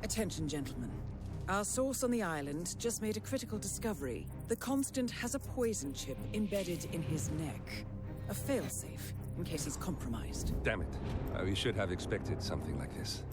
Attention, gentlemen. Our source on the island just made a critical discovery. The Constant has a poison chip embedded in his neck. A failsafe, in case he's compromised. Damn it. We should have expected something like this.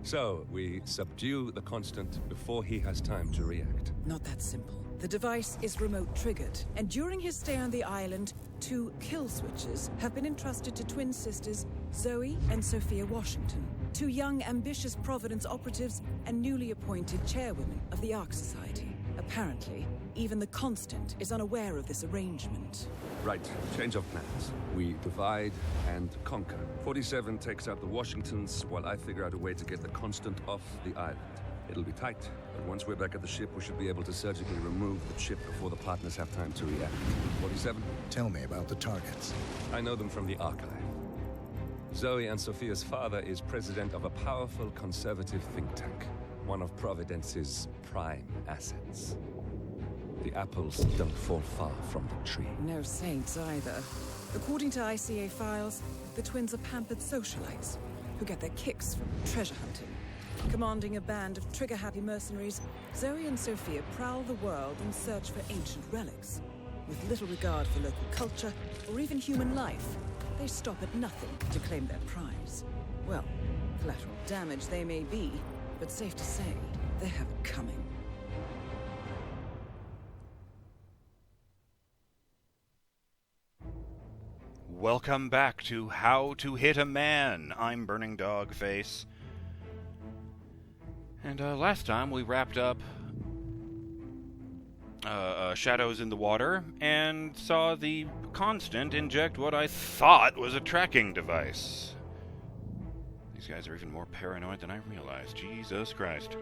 So, we subdue the Constant before he has time to react. Not that simple. The device is remote-triggered, and during his stay on the island, 2 kill switches have been entrusted to twin sisters Zoe and Sophia Washington, 2 young, ambitious Providence operatives and newly appointed chairwomen of the Ark Society. Apparently, even the Constant is unaware of this arrangement. Right, change of plans. We divide and conquer. 47 takes out the Washingtons, while I figure out a way to get the Constant off the island. It'll be tight, but once we're back at the ship, we should be able to surgically remove the chip before the partners have time to react. 47? Tell me about the targets. I know them from the archive. Zoe and Sophia's father is president of a powerful conservative think tank, one of Providence's prime assets. The apples don't fall far from the tree. No saints either. According to ICA files, the twins are pampered socialites who get their kicks from treasure hunting. Commanding a band of trigger-happy mercenaries, Zoe and Sophia prowl the world in search for ancient relics. With little regard for local culture or even human life, they stop at nothing to claim their prize. Well, collateral damage they may be, but safe to say, they have it coming. Welcome back to How to Hit a Man. I'm BurningDogFace. And last time we wrapped up Shadows in the Water and saw the Constant inject what I thought was a tracking device. These guys are even more paranoid than I realized. Jesus Christ.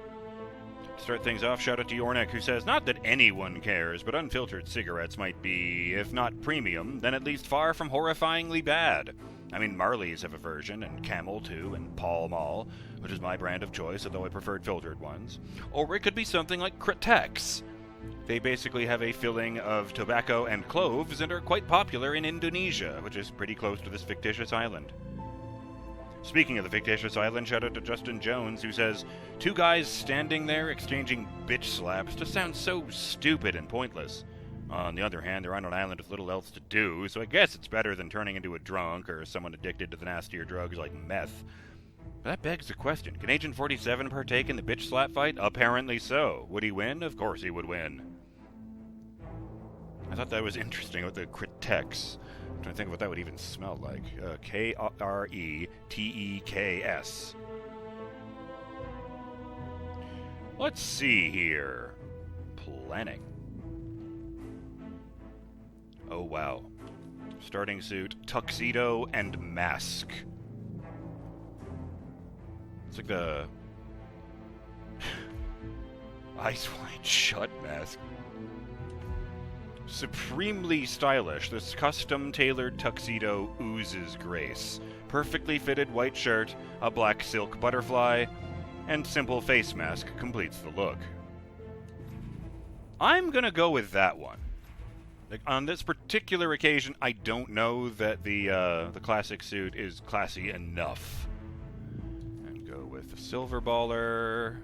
To start things off, shout out to Yornik, who says, not that anyone cares, but unfiltered cigarettes might be, if not premium, then at least far from horrifyingly bad. I mean, Marley's have a version, and Camel too, and Pall Mall, which is my brand of choice, although I preferred filtered ones. Or it could be something like Critex. They basically have a filling of tobacco and cloves and are quite popular in Indonesia, which is pretty close to this fictitious island. Speaking of the fictitious island, shout out to Justin Jones, who says, 2 guys standing there exchanging bitch slaps just sounds so stupid and pointless. On the other hand, they're on an island with little else to do, so I guess it's better than turning into a drunk or someone addicted to the nastier drugs like meth. But that begs the question, can Agent 47 partake in the bitch slap fight? Apparently so. Would he win? Of course he would win. I thought that was interesting with the Critex. I'm trying to think of what that would even smell like. K-R-E-T-E-K-S. Let's see here. Planning. Oh, wow. Starting suit, tuxedo, and mask. It's like the Eyes Wide Shut mask. Supremely stylish, this custom-tailored tuxedo oozes grace. Perfectly fitted white shirt, a black silk butterfly, and simple face mask completes the look. I'm gonna go with that one. Like, on this particular occasion, I don't know that the classic suit is classy enough. And go with the silver baller.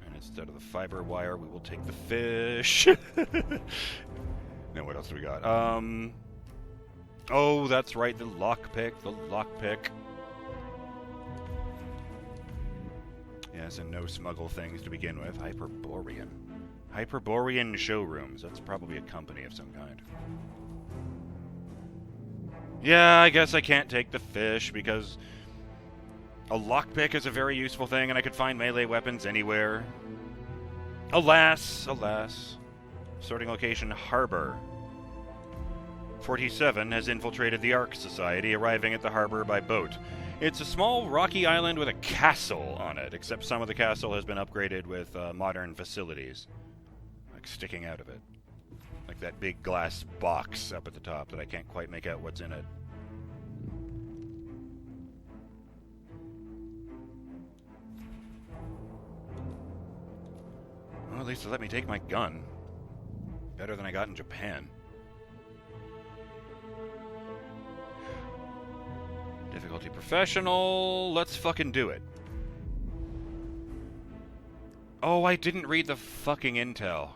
And instead of the fiber wire, we will take the fish. Now, what else do we got? Oh, that's right, the lockpick. Yes, and no smuggle things to begin with. Hyperborean showrooms. That's probably a company of some kind. Yeah, I guess I can't take the fish because a lockpick is a very useful thing and I could find melee weapons anywhere. Alas. Starting location, Harbor. 47 has infiltrated the Ark Society, arriving at the harbor by boat. It's a small rocky island with a castle on it, except some of the castle has been upgraded with modern facilities. Like sticking out of it. Like that big glass box up at the top that I can't quite make out what's in it. Well, at least they let me take my gun. Better than I got in Japan. Difficulty professional. Let's fucking do it. Oh, I didn't read the fucking intel.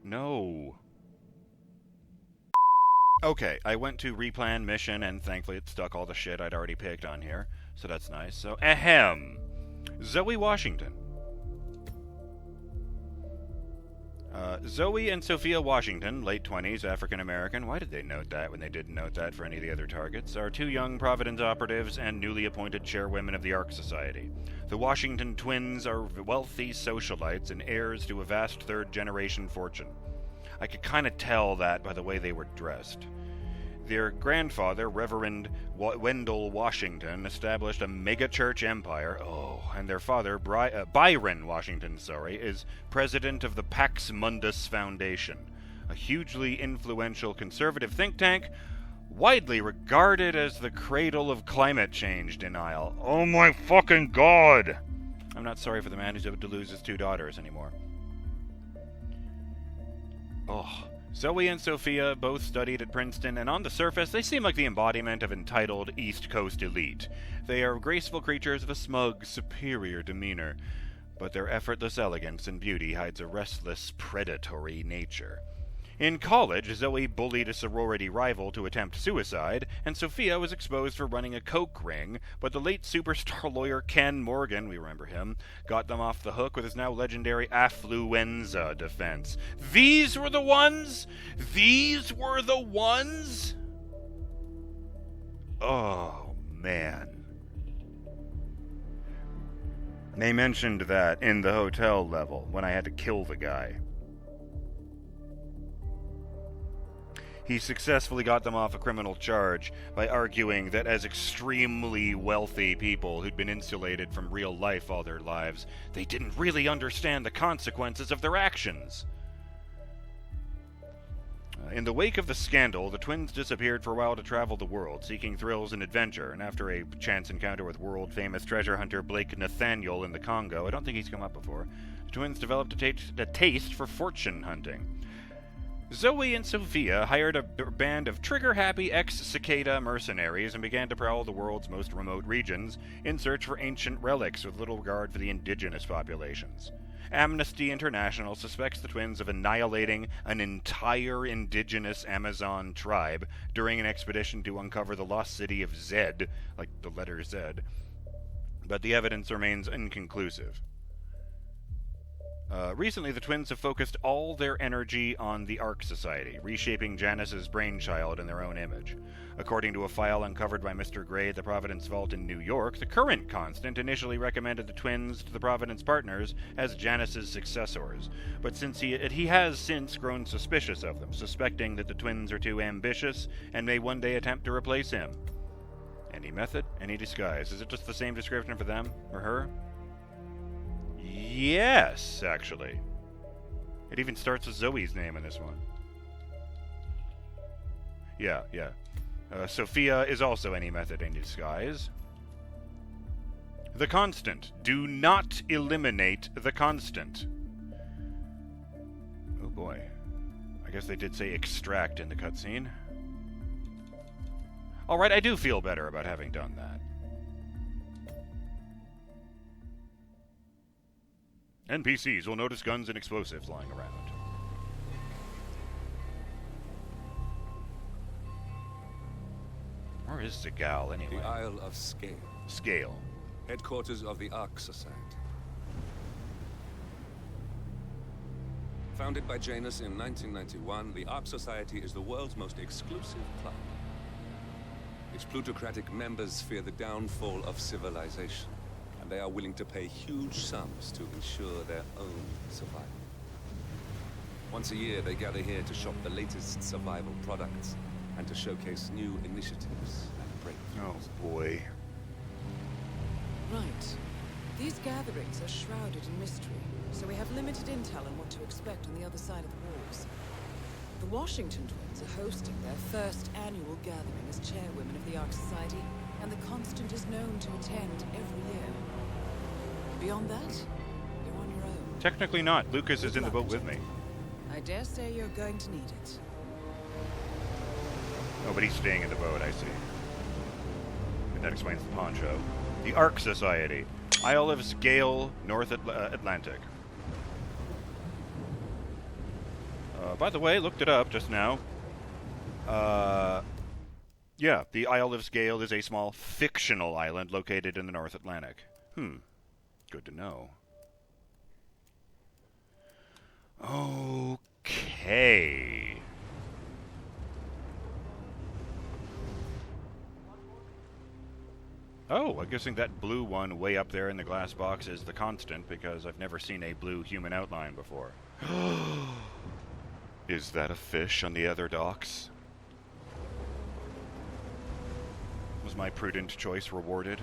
No. Okay, I went to replan mission, and thankfully it stuck all the shit I'd already picked on here, so that's nice. So, ahem. Zoe Washington. Zoe and Sophia Washington, late 20s, African-American, why did they note that when they didn't note that for any of the other targets, are two young Providence operatives and newly appointed chairwomen of the Ark Society. The Washington twins are wealthy socialites and heirs to a vast third-generation fortune. I could kind of tell that by the way they were dressed. Their grandfather, Reverend Wendell Washington, established a megachurch empire. Oh, and their father, Byron Washington, is president of the Pax Mundus Foundation, a hugely influential conservative think tank, widely regarded as the cradle of climate change denial. Oh my fucking god! I'm not sorry for the man who's about to lose his 2 daughters anymore. Oh. Zoe and Sophia both studied at Princeton, and on the surface, they seem like the embodiment of entitled East Coast elite. They are graceful creatures of a smug, superior demeanor, but their effortless elegance and beauty hides a restless, predatory nature. In college, Zoe bullied a sorority rival to attempt suicide, and Sophia was exposed for running a coke ring, but the late superstar lawyer Ken Morgan, we remember him, got them off the hook with his now legendary affluenza defense. These were the ones? These were the ones? Oh, man. They mentioned that in the hotel level, when I had to kill the guy. He successfully got them off a criminal charge by arguing that as extremely wealthy people who'd been insulated from real life all their lives, they didn't really understand the consequences of their actions. In the wake of the scandal, the twins disappeared for a while to travel the world, seeking thrills and adventure, and after a chance encounter with world-famous treasure hunter Blake Nathaniel in the Congo, I don't think he's come up before, the twins developed a taste for fortune hunting. Zoe and Sophia hired a band of trigger-happy ex-cicada mercenaries and began to prowl the world's most remote regions in search for ancient relics with little regard for the indigenous populations. Amnesty International suspects the twins of annihilating an entire indigenous Amazon tribe during an expedition to uncover the lost city of Zed, like the letter Z, but the evidence remains inconclusive. Recently, the twins have focused all their energy on the Ark Society, reshaping Janice's brainchild in their own image. According to a file uncovered by Mr. Gray at the Providence Vault in New York, the current Constant initially recommended the twins to the Providence partners as Janice's successors, but since he has since grown suspicious of them, suspecting that the twins are too ambitious and may one day attempt to replace him. Any method, any disguise. Is it just the same description for them, or her? Yes, actually. It even starts with Zoe's name in this one. Yeah. Sophia is also any method, any disguise. The Constant. Do not eliminate the Constant. Oh boy. I guess they did say extract in the cutscene. Alright, I do feel better about having done that. NPCs will notice guns and explosives lying around. Where is Sgàil, anyway? The Isle of Sgàil. Sgàil. Headquarters of the Ark Society. Founded by Janus in 1991, the Ark Society is the world's most exclusive club. Its plutocratic members fear the downfall of civilization, and they are willing to pay huge sums to ensure their own survival. Once a year, they gather here to shop the latest survival products and to showcase new initiatives and breakthroughs. Oh boy. Right. These gatherings are shrouded in mystery, so we have limited intel on what to expect on the other side of the walls. The Washington twins are hosting their first annual gathering as chairwomen of the Ark Society, and the Constant is known to attend every year. Beyond that, you're on your own. Technically not. Lucas is in the boat with me. I dare say you're going to need it. Oh, but he's staying in the boat, I see. And that explains the poncho. The Ark Society. Isle of Sgàil, North Atlantic. By the way, looked it up just now. Yeah, the Isle of Sgàil is a small fictional island located in the North Atlantic. Good to know. Okay. Oh, I'm guessing that blue one way up there in the glass box is the constant, because I've never seen a blue human outline before. Is that a fish on the other docks? Was my prudent choice rewarded?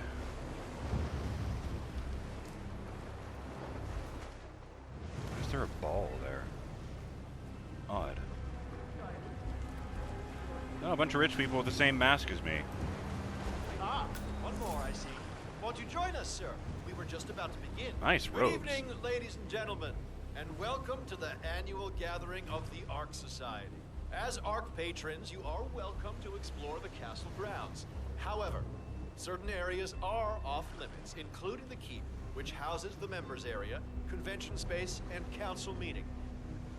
Why is there a ball there? Odd. Oh, a bunch of rich people with the same mask as me. Ah, one more, I see. Won't you join us, sir? We were just about to begin. Nice robes. Good evening, ladies and gentlemen, and welcome to the annual gathering of the Ark Society. As Ark patrons, you are welcome to explore the castle grounds. However, certain areas are off limits, including the keep, which houses the members area, convention space, and council meeting.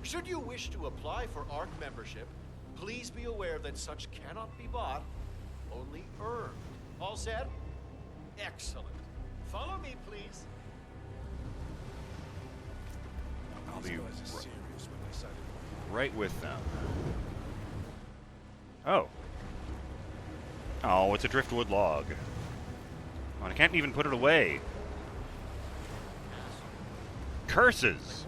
Should you wish to apply for Ark membership, please be aware that such cannot be bought, only earned. All set? Excellent. Follow me, please. I'll be right with them. Oh. Oh, it's a driftwood log. Oh, and I can't even put it away. Curses!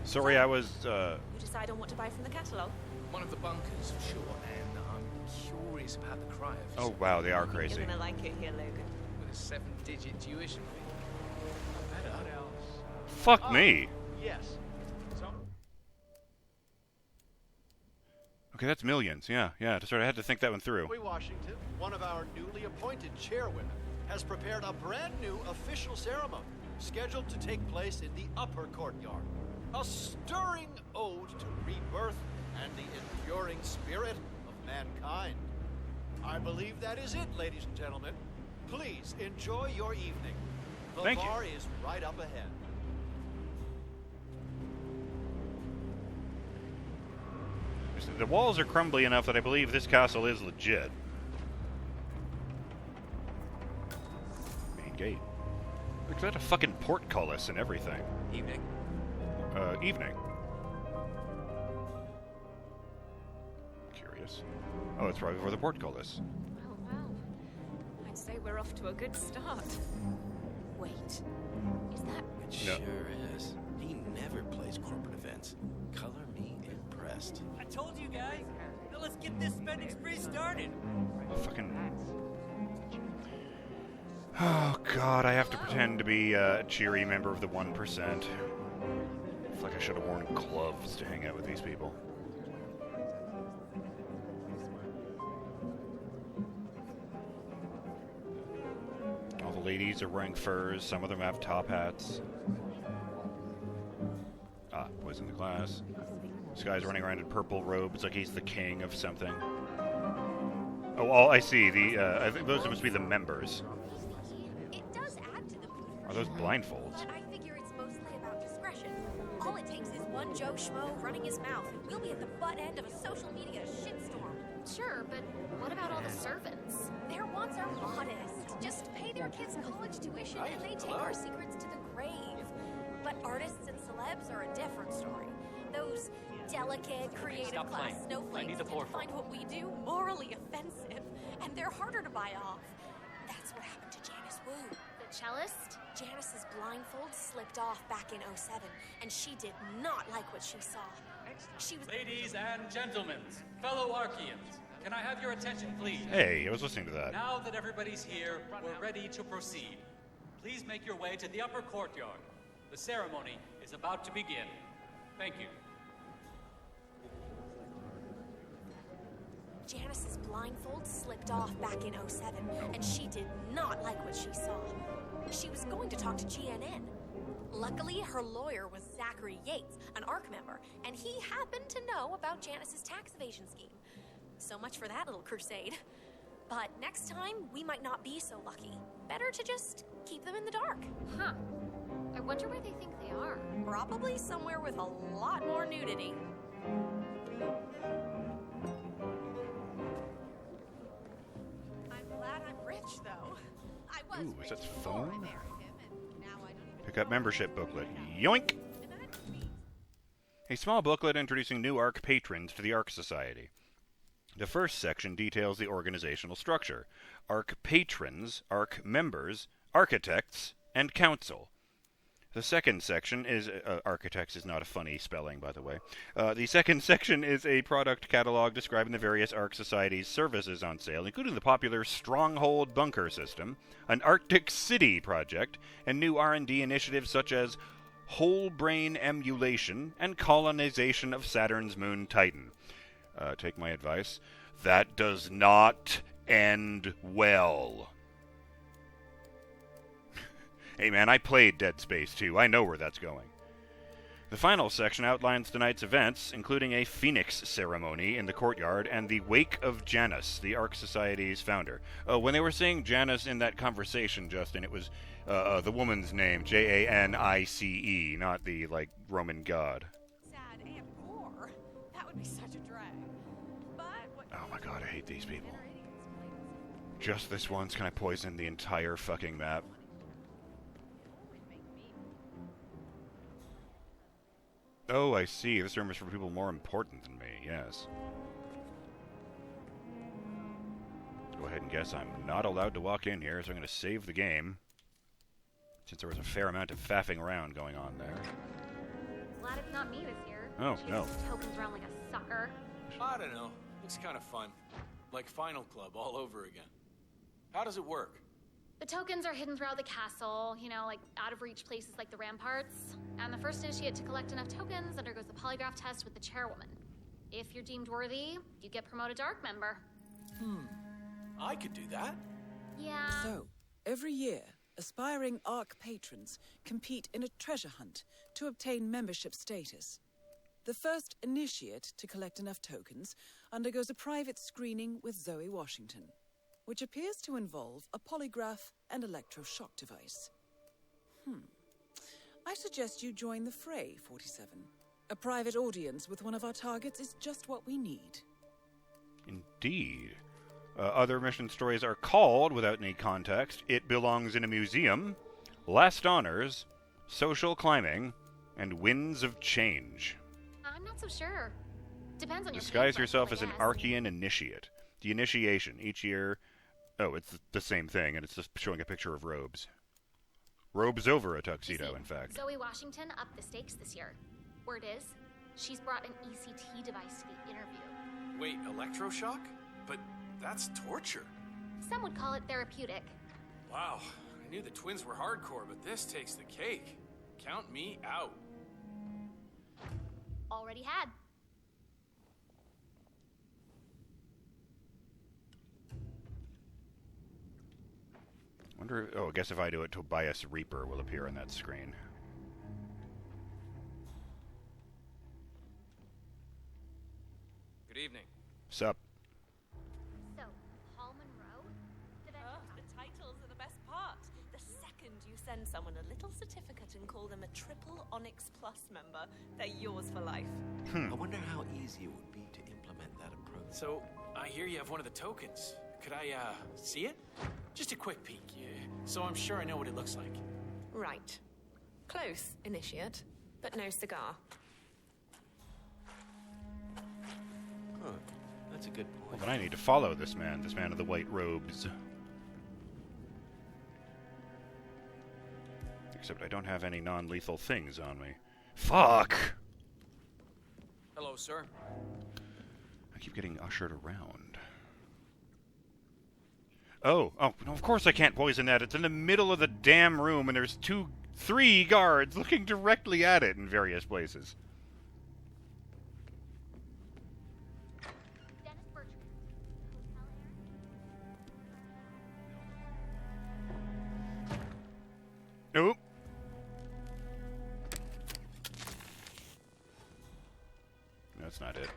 Sorry, I was, You decide on what to buy from the catalogue? One of the bunkers, for sure, and I'm curious about the cryos. Oh, wow, they are crazy. You're gonna like it here, Logan. With a 7-digit tuition fee. What else? Fuck me! Yes. So, Okay, that's millions. Yeah. I had to think that one through. Joey Washington, one of our newly appointed chairwomen, has prepared a brand new official ceremony scheduled to take place in the upper courtyard. A stirring ode to rebirth and the enduring spirit of mankind. I believe that is it, ladies and gentlemen. Please enjoy your evening. The Thank you. bar is right up ahead. The walls are crumbly enough that I believe this castle is legit. Main gate. Look at that, a fucking portcullis and everything. Evening. Evening. Curious. Oh, it's right before the portcullis. Wow. I'd say we're off to a good start. Wait, is that... It No. sure is. He never plays corporate events. Color me impressed. I told you guys. Now let's get this spending spree started. Fucking... Oh, God, I have to pretend to be a cheery member of the 1%. I feel like I should have worn gloves to hang out with these people. All the ladies are wearing furs. Some of them have top hats. Ah, boys in the class. This guy's running around in purple robes like he's the king of something. Oh, I see. I think those must be the members. It does add to the mood for Are those sure, blindfolds? but I figure it's mostly about discretion. All it takes is one Joe Schmo running his mouth, and we'll be at the butt end of a social media shitstorm. Sure, but what about all the servants? Their wants are modest. Just pay their kids college tuition, and they take our secrets to the grave. But artists and celebs are a different story. Those delicate, creative Stop class playing. I snowflakes need the tend pour to find what we do morally offensive, and they're harder to buy off. That's what happened to Janice Wu. The cellist? Janice's blindfold slipped off back in '07, and she did not like what she saw. She was... Ladies and gentlemen, fellow Arkians, can I have your attention, please? Hey, I was listening to that. Now that everybody's here, we're ready to proceed. Please make your way to the upper courtyard. The ceremony is about to begin. Thank you. Janice's blindfold slipped off back in '07, and she did not like what she saw. She was going to talk to GNN. Luckily, her lawyer was Zachary Yates, an Ark member, and he happened to know about Janice's tax evasion scheme. So much for that little crusade. But next time, we might not be so lucky. Better to just keep them in the dark. Huh. I wonder where they think they are. Probably somewhere with a lot more nudity. I'm glad I'm rich, though. I was Ooh, is rich that before I phone? married him, and now I don't even Pick up know membership how to booklet. do Yoink! that. And I'm me. A small booklet introducing new Ark patrons to the Ark Society. The first section details the organizational structure. Ark patrons, Ark members, architects, and council. The second section is... architects is not a funny spelling, by the way. The second section is a product catalog describing the various Ark Society's services on sale, including the popular Stronghold bunker system, an Arctic City project, and new R&D initiatives such as whole brain emulation and colonization of Saturn's moon Titan. Take my advice. That does not end well. Hey man, I played Dead Space 2. I know where that's going. The final section outlines tonight's events, including a Phoenix ceremony in the courtyard and the Wake of Janus, the Ark Society's founder. When they were saying Janus in that conversation, Justin, it was the woman's name, Janice, not the, Roman god. Sad and poor. That would be such a drag. But what... Oh my god, I hate these people. Just this once, can I poison the entire fucking map? Oh, I see. This room is for people more important than me, yes. Let's go ahead and guess I'm not allowed to walk in here, so I'm going to save the game. Since there was a fair amount of faffing around going on there. Glad it's not me this year. Oh, Chasing no. tokens around like a sucker. I don't know. Looks kind of fun. Like Final Club all over again. How does it work? The tokens are hidden throughout the castle, like out of reach places like the ramparts. And the first initiate to collect enough tokens undergoes the polygraph test with the chairwoman. If you're deemed worthy, you get promoted to Ark member. I could do that. Yeah. So, every year, aspiring Ark patrons compete in a treasure hunt to obtain membership status. The first initiate to collect enough tokens undergoes a private screening with Zoe Washington, which appears to involve a polygraph and electroshock device. I suggest you join the fray, 47. A private audience with one of our targets is just what we need. Indeed. Other mission stories are called, without any context, It Belongs in a Museum, Last Honors, Social Climbing, and Winds of Change. I'm not so sure. Depends on your Disguise paint yourself level, as an I guess. Archean initiate. The initiation, each year... Oh, it's the same thing, and it's just showing a picture of robes. Robes over a tuxedo, in fact. Zoe Washington upped the stakes this year. Word is, she's brought an ECT device to the interview. Wait, electroshock? But that's torture. Some would call it therapeutic. Wow, I knew the twins were hardcore, but this takes the cake. Count me out. Already had. Wonder... Oh, I guess if I do it, Tobias Reaper will appear on that screen. Good evening. Sup? So, Paul Monroe? The titles are the best part. The second you send someone a little certificate and call them a Triple Onyx Plus member, they're yours for life. I wonder how easy it would be to implement that approach. So, I hear you have one of the tokens. Could I, see it? Just a quick peek, so I'm sure I know what it looks like. Right. Close, initiate, but no cigar. Huh. That's a good Well, point. then I need to follow this man of the white robes. Except I don't have any non-lethal things on me. Fuck! Hello, sir. I keep getting ushered around. Oh, no, of course I can't poison that. It's in the middle of the damn room, and there's 3 guards looking directly at it in various places. Dennis Bertrand. Hotel Nope. That's not it.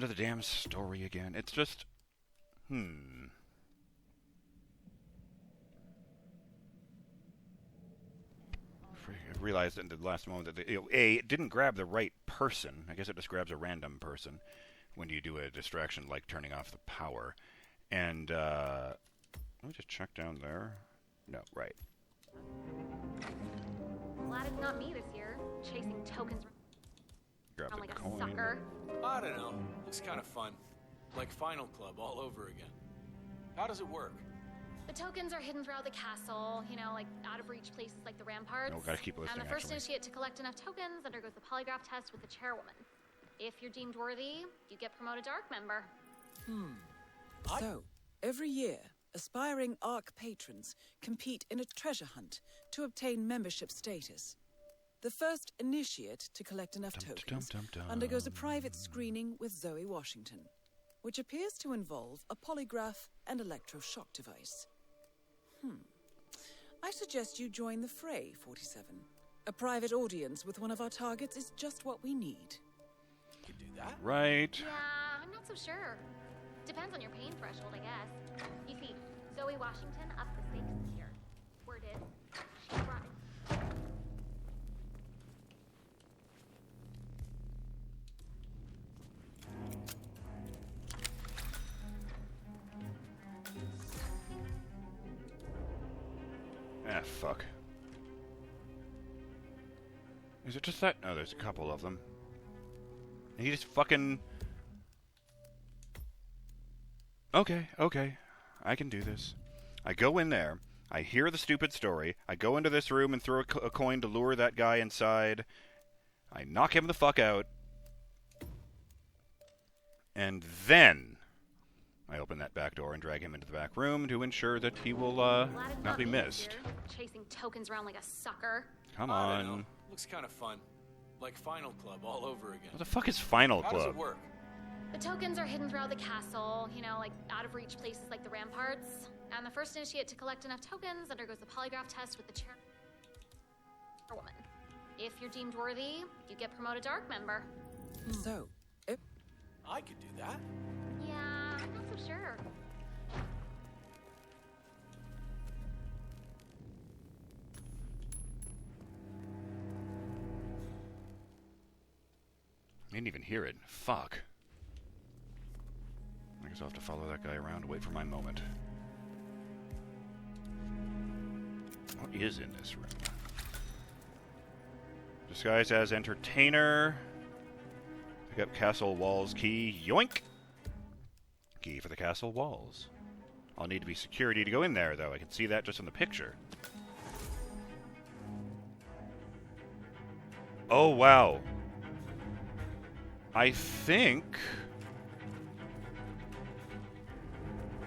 to the damn story again. It's just... I realized in the last moment that, it didn't grab the right person. I guess it just grabs a random person when you do a distraction like turning off the power. And, let me just check down there. No, right. Glad it's not me this year, chasing tokens Grab around the like coin. a sucker. I don't know. Looks kind of fun. Like Final Club all over again. How does it work? The tokens are hidden throughout the castle, you know, like out of reach places like the ramparts. No, gotta keep listening, And the first actually. initiate to collect enough tokens undergoes the polygraph test with the chairwoman. If you're deemed worthy, you get promoted to Ark member. So, every year, aspiring Ark patrons compete in a treasure hunt to obtain membership status. The first initiate to collect enough tokens undergoes a private screening with Zoe Washington, which appears to involve a polygraph and electroshock device. I suggest you join the fray, 47. A private audience with one of our targets is just what we need. You do that? Right. Yeah, I'm not so sure. Depends on your pain threshold, I guess. You see, Zoe Washington upped the stakes this year. Word is, she's running. Ah, fuck. Is it just that? No, there's a couple of them. And he just fucking... Okay. I can do this. I go in there. I hear the stupid story. I go into this room and throw a coin to lure that guy inside. I knock him the fuck out. And then... I open that back door and drag him into the back room to ensure that he will Glad it's not be me missed. this year, chasing tokens around like a sucker. Come I don't know. on. Looks kind of fun. Like Final Club all over again. What the fuck is Final How does Club? it work? The tokens are hidden throughout the castle, you know, like out of reach places like the ramparts. And the first initiate to collect enough tokens undergoes the polygraph test with the chairwoman. If you're deemed worthy, you get promoted to Ark member. So, I could do that. Yeah, I'm not so sure. I didn't even hear it. Fuck. I guess I'll have to follow that guy around and wait for my moment. What is in this room? Disguised as entertainer. Pick up castle walls key. Yoink! Key for the castle walls. I'll need to be security to go in there, though. I can see that just in the picture. Oh, wow. I think...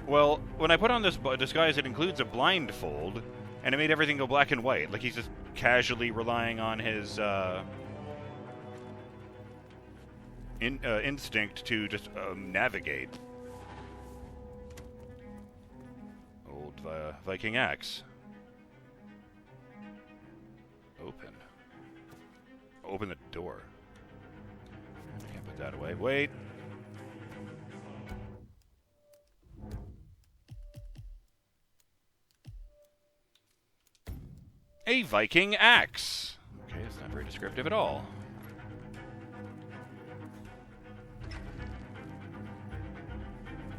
Well, when I put on this disguise, it includes a blindfold, and it made everything go black and white. Like he's just casually relying on his instinct to just navigate. Old Viking axe. Open the door. I can't put that away. Wait. A Viking axe. Okay, it's not very descriptive at all.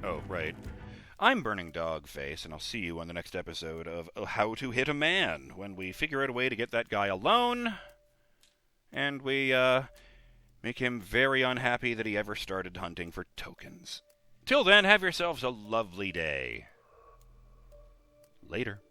Oh, right. I'm BurningDogFace, and I'll see you on the next episode of How to Hit a Man, when we figure out a way to get that guy alone, and we, make him very unhappy that he ever started hunting for tokens. Till then, have yourselves a lovely day. Later.